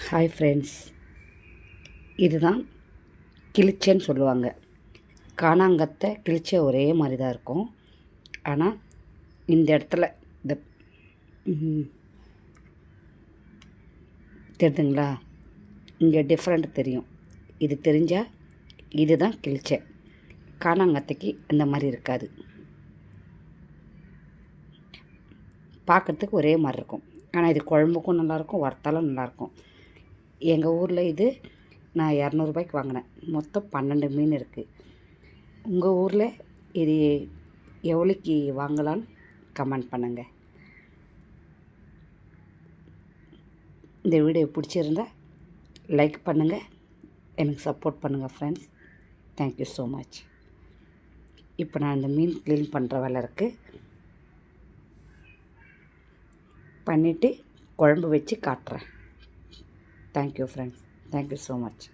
Hi friends, இதுதான் கிளிச்சேன்னு சொல்லுவாங்க. காணாங்கத்தை கிளிச்ச ஒரே மாதிரி தான் இருக்கும். ஆனால் இந்த இடத்துல இந்த தெரியுதுங்களா, இங்கே டிஃப்ரெண்ட் தெரியும். இது தெரிஞ்சால் இதுதான் கிளிச்ச. காணாங்கத்தைக்கு இந்த மாதிரி இருக்காது. பார்க்குறதுக்கு ஒரே மாதிரி இருக்கும். ஆனால் இது குழம்புக்கும் நல்லாயிருக்கும், வறுத்தாலும் நல்லாயிருக்கும். எங்கள் ஊரில் இது நான் 200 வாங்கினேன். மொத்தம் 12 மீன் இருக்குது. உங்கள் ஊரில் இது எவ்வளோக்கு வாங்கலான்னு கமெண்ட் பண்ணுங்கள். இந்த வீடியோ பிடிச்சிருந்தா லைக் பண்ணுங்கள், எனக்கு சப்போர்ட் பண்ணுங்கள் ஃப்ரெண்ட்ஸ். Thank you so much. இப்போ நான் இந்த மீன் க்ளீன் பண்ணுற வேலை இருக்குது. பண்ணிவிட்டு குழம்பு வச்சு காட்டுறேன். Thank you friends. Thank you so much.